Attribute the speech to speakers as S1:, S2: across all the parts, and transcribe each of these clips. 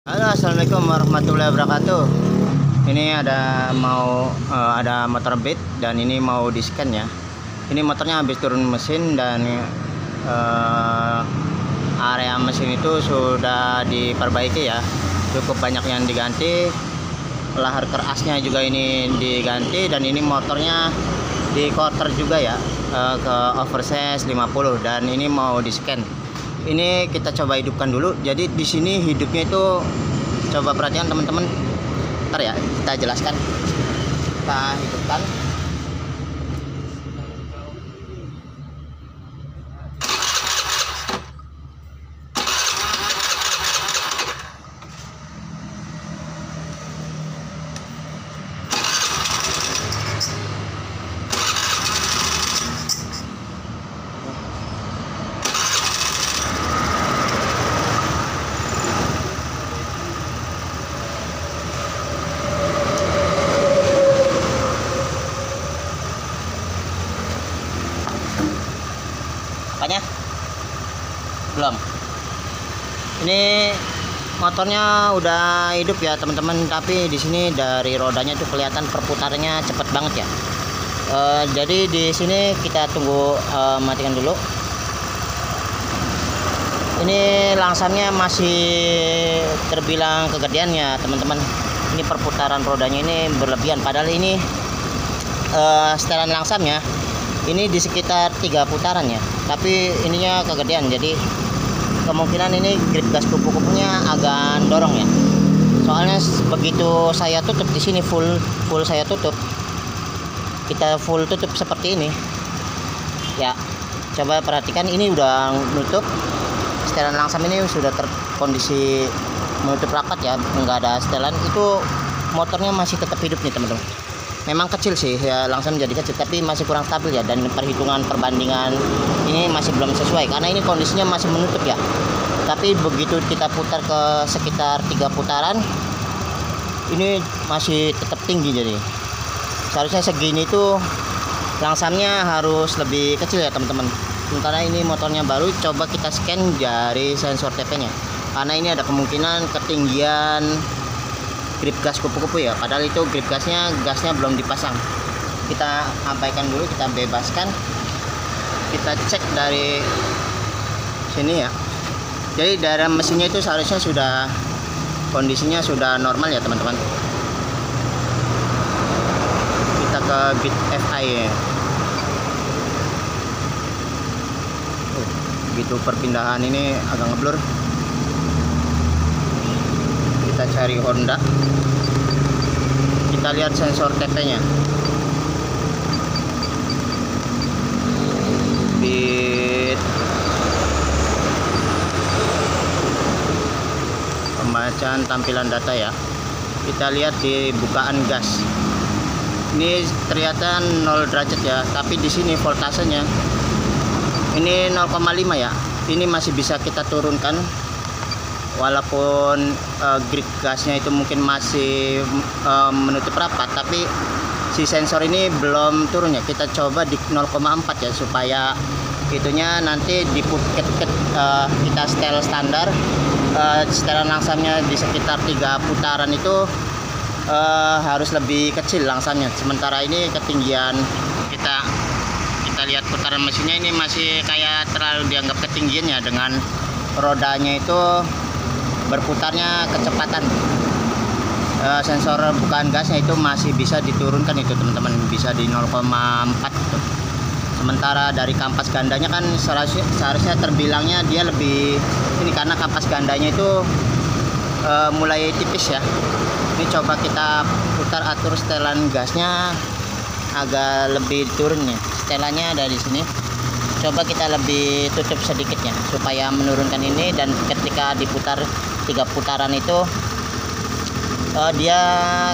S1: Halo, assalamualaikum warahmatullahi wabarakatuh. Ini ada motor Beat dan ini mau di scan ya. Ini motornya habis turun mesin dan area mesin itu sudah diperbaiki ya. Cukup banyak yang diganti. Lahar kerasnya juga ini diganti dan ini motornya di quarter juga ya, ke oversize 50 dan ini mau di scan. Ini kita coba hidupkan dulu. Jadi di sini hidupnya itu coba perhatikan teman-teman. Ntar ya kita jelaskan. Kita hidupkan. Apanya? Belum. Ini motornya udah hidup ya teman-teman, tapi di sini dari rodanya itu kelihatan perputarannya cepat banget ya. Jadi di sini kita tunggu, matikan dulu. Ini langsamnya masih terbilang kegedean ya teman-teman. Ini perputaran rodanya ini berlebihan, padahal ini setelan langsamnya ini di sekitar 3 putaran ya, tapi ininya kegedean, jadi kemungkinan ini grip gas kupu-kupunya agak dorong ya. Soalnya begitu saya tutup di sini full saya tutup, kita full tutup seperti ini ya. Coba perhatikan, ini udah nutup, setelan langsam ini sudah terkondisi menutup rapat ya, enggak ada setelan. Itu motornya masih tetap hidup nih teman-teman. Memang kecil sih ya, langsam jadi kecil, tapi masih kurang stabil ya, dan perhitungan perbandingan ini masih belum sesuai karena ini kondisinya masih menutup ya. Tapi begitu kita putar ke sekitar 3 putaran ini masih tetap tinggi, jadi seharusnya segini tuh langsamnya harus lebih kecil ya teman-teman. Sementara ini motornya baru, coba kita scan dari sensor TP nya karena ini ada kemungkinan ketinggian grip gas kupu-kupu ya, padahal itu grip gasnya belum dipasang. Kita abaikan dulu, kita bebaskan, kita cek dari sini ya. Jadi dalam mesinnya itu seharusnya sudah kondisinya sudah normal ya teman-teman. Kita ke bit FI ya. Begitu perpindahan ini agak ngeblur. Kita cari Honda, kita lihat sensor TP nya. Bit pembacaan tampilan data ya, kita lihat di bukaan gas ini ternyata 0 derajat ya, tapi di sini voltasenya ini 0,5 ya. Ini masih bisa kita turunkan walaupun grip gasnya itu mungkin masih menutup rapat, tapi si sensor ini belum turun ya. Kita coba di 0,4 ya, supaya itunya nanti kita setel standar, setelan langsamnya di sekitar 3 putaran itu harus lebih kecil langsamnya. Sementara ini ketinggian kita lihat putaran mesinnya ini masih kayak terlalu dianggap ketinggian ya, dengan rodanya itu berputarnya kecepatan. Sensor bukaan gasnya itu masih bisa diturunkan itu teman-teman, bisa di 0,4 gitu. Sementara dari kampas gandanya kan seharusnya terbilangnya dia lebih ini, karena kampas gandanya itu mulai tipis ya. Ini coba kita putar, atur setelan gasnya agak lebih turun ya. Setelannya ada di sini. Coba kita lebih tutup sedikit ya, supaya menurunkan ini, dan ketika diputar 3 putaran itu dia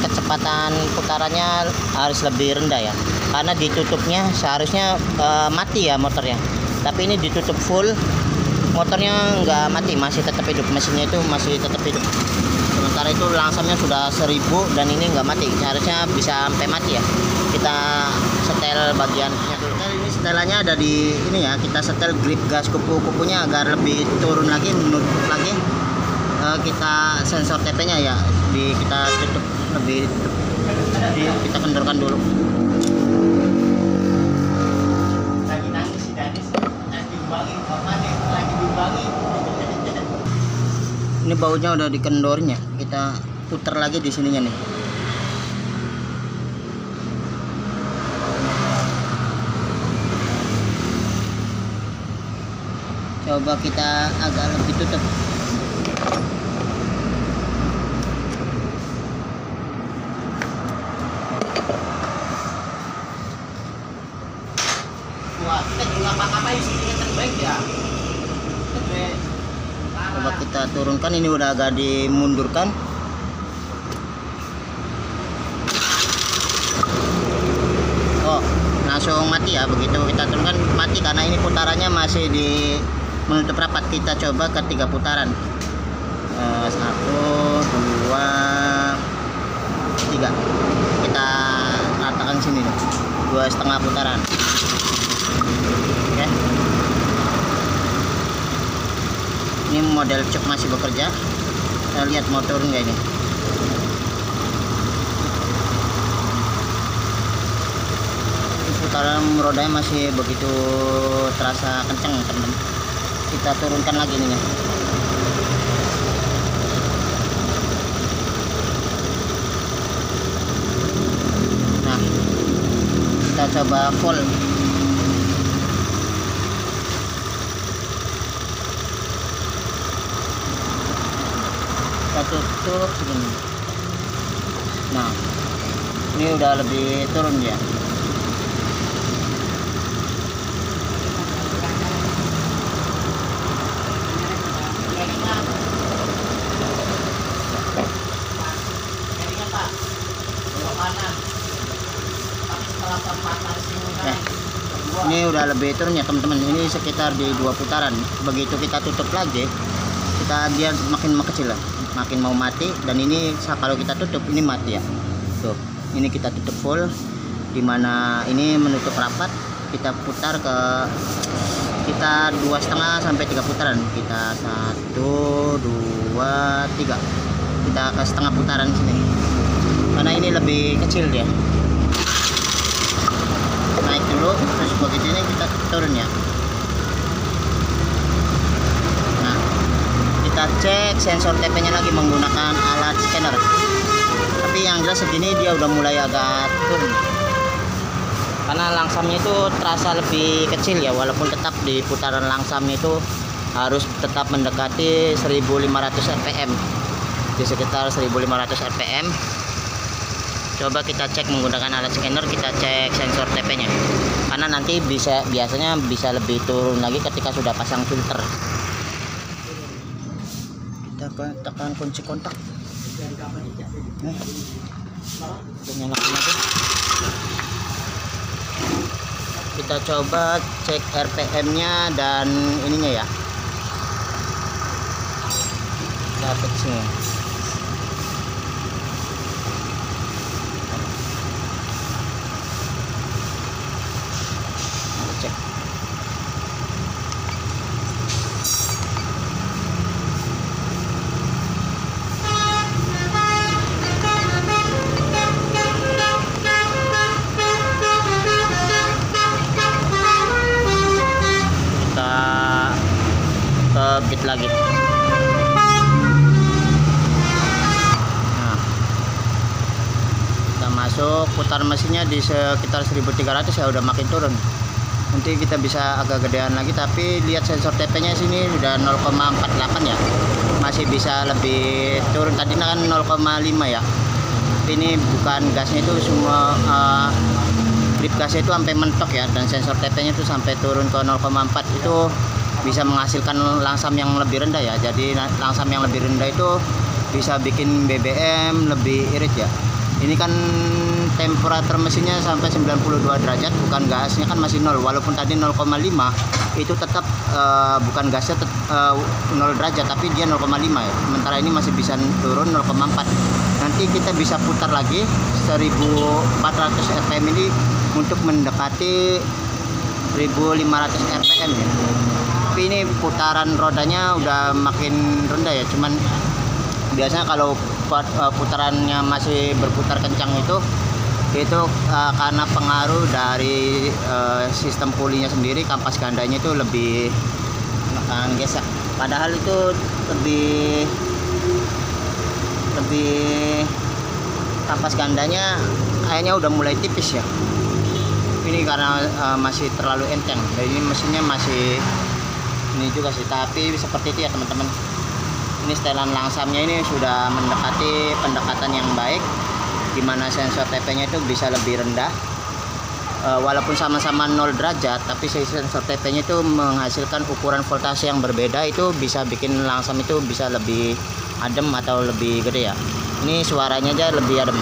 S1: kecepatan putarannya harus lebih rendah ya, karena ditutupnya seharusnya mati ya motornya, tapi ini ditutup full, motornya nggak mati, masih tetap hidup, mesinnya itu masih tetap hidup. Sementara itu langsamnya sudah 1000 dan ini nggak mati, seharusnya bisa sampai mati ya. Kita setel bagiannya dulu. Ini setelannya ada di ini ya, kita setel grip gas kupu-kupunya agar lebih turun lagi, menutup lagi. kita sensor TP-nya ya, kita tutup lebih, kita kendorkan dulu. Lagi nangis si Danis, lagi dibangi, lagi dibangi. Ini baunya udah dikendorin ya, kita putar lagi di sininya nih. Coba kita agak lebih tutup. Wah, kita juga apa-apain sih, ini terbaik ya. Coba kita turunkan, ini udah agak dimundurkan. Oh, langsung mati ya, begitu kita turunkan mati karena ini putarannya masih di menutup rapat. Kita coba ke 3 putaran. 1, 2, 3. Kita ratakan sini nih, 2,5 putaran. Oke. Ini model cuk masih bekerja. Kita lihat mau turun nggak ini. Putaran rodanya masih begitu terasa kencang, teman-teman. Kita turunkan lagi nih ya. Nah, kita coba full. Kita tutup segini. Nah, ini udah lebih turun ya. Ini udah lebih turun ya teman-teman, ini sekitar di 2 putaran. Begitu kita tutup lagi, dia makin mengecil lah, makin mau mati. Dan ini kalau kita tutup ini mati ya. Tuh, ini kita tutup full, dimana ini menutup rapat. Kita putar ke, kita 2,5 sampai 3 putaran. Kita 1, 2, 3. Kita ke setengah putaran sini, karena ini lebih kecil dia. Naik dulu, terus begitu ini kita turun ya. Nah, kita cek sensor TP-nya lagi menggunakan alat scanner. Tapi yang jelas segini dia udah mulai agak turun, karena langsamnya itu terasa lebih kecil ya, walaupun tetap di putaran langsamnya itu harus tetap mendekati 1500 rpm, di sekitar 1500 rpm. Coba kita cek menggunakan alat scanner, kita cek sensor TP-nya, karena nanti biasanya bisa lebih turun lagi ketika sudah pasang filter. Kita tekan kunci kontak. Kita nyalakan lagi. Kita coba cek RPM-nya dan ininya ya. Kita cek sini. Cek. Kita ke bit lagi. Nah, kita masuk, putar mesinnya di sekitar 1300 ya, udah makin turun. Nanti kita bisa agak gedean lagi, tapi lihat sensor TP-nya sini sudah 0,48 ya, masih bisa lebih turun. Tadi kan 0,5 ya, tapi ini bukan gasnya itu semua, grip gasnya itu sampai mentok ya, dan sensor TP-nya itu sampai turun ke 0,4. Itu bisa menghasilkan langsam yang lebih rendah ya. Jadi langsam yang lebih rendah itu bisa bikin BBM lebih irit ya. Ini kan temperatur mesinnya sampai 92 derajat, bukan gasnya kan masih 0. Walaupun tadi 0,5 itu tetap bukan gasnya 0 derajat, tapi dia 0,5 ya. Sementara ini masih bisa turun 0,4. Nanti kita bisa putar lagi 1400 rpm ini untuk mendekati 1500 rpm ya. Tapi ini putaran rodanya udah makin rendah ya, cuman biasanya kalau putarannya masih berputar kencang itu karena pengaruh dari sistem pulinya sendiri, kampas gandanya itu lebih gesek. Padahal itu lebih kampas gandanya kayaknya udah mulai tipis ya. Ini karena masih terlalu enteng. Jadi ini mesinnya masih ini juga sih, tapi seperti itu ya teman-teman. Ini setelan langsamnya ini sudah mendekati pendekatan yang baik, dimana sensor TP-nya itu bisa lebih rendah. Walaupun sama-sama 0 derajat, tapi sensor TP-nya itu menghasilkan ukuran voltase yang berbeda, itu bisa bikin langsam itu bisa lebih adem atau lebih gede ya. Ini suaranya aja lebih adem.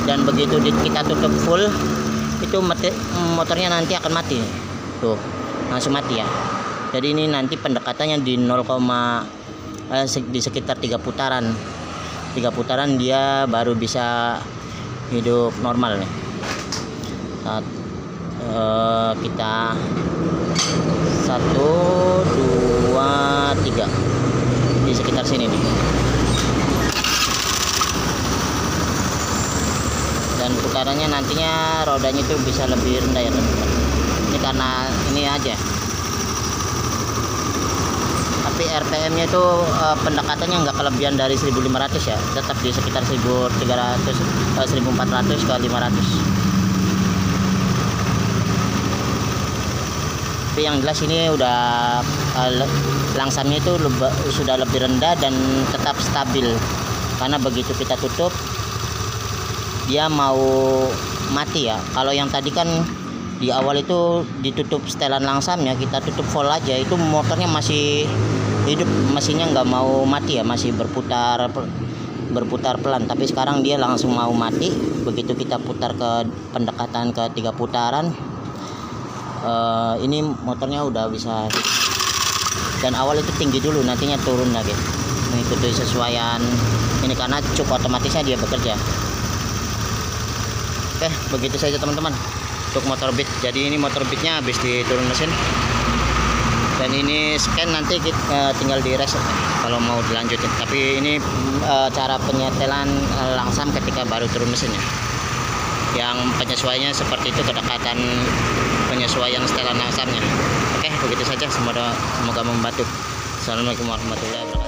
S1: Dan begitu kita tutup full, itu motornya nanti akan mati. Tuh, langsung mati ya. Jadi ini nanti pendekatannya di di sekitar 3 putaran. 3 putaran dia baru bisa hidup normal nih. Saat kita 1, 2, 3 di sekitar sini nih. Dan putarannya nantinya rodanya itu bisa lebih rendah ya teman-teman. Ini karena ini aja. Tapi RPM-nya itu pendekatannya nggak kelebihan dari 1500 ya, tetap di sekitar 1400 ke 500. Tapi yang jelas ini udah langsamnya itu sudah lebih rendah dan tetap stabil, karena begitu kita tutup dia mau mati ya. Kalau yang tadi kan di awal itu ditutup setelan langsamnya, kita tutup full aja, itu motornya masih hidup, mesinnya nggak mau mati ya, masih berputar pelan. Tapi sekarang dia langsung mau mati begitu kita putar ke pendekatan ke 3 putaran. Ini motornya udah bisa hidup. Dan awal itu tinggi dulu, nantinya turun lagi mengikuti sesuaian ini, karena cup otomatisnya dia bekerja. Oke, begitu saja teman-teman untuk motor Beat. Jadi ini motor Beatnya habis diturun mesin, dan ini scan nanti kita tinggal di reset kalau mau dilanjutin. Tapi ini cara penyetelan langsam ketika baru turun mesinnya, yang penyesuaiannya seperti itu, kedekatan penyesuaian setelan langsamnya. Oke, begitu saja, semoga membantu. Assalamualaikum warahmatullahi wabarakatuh.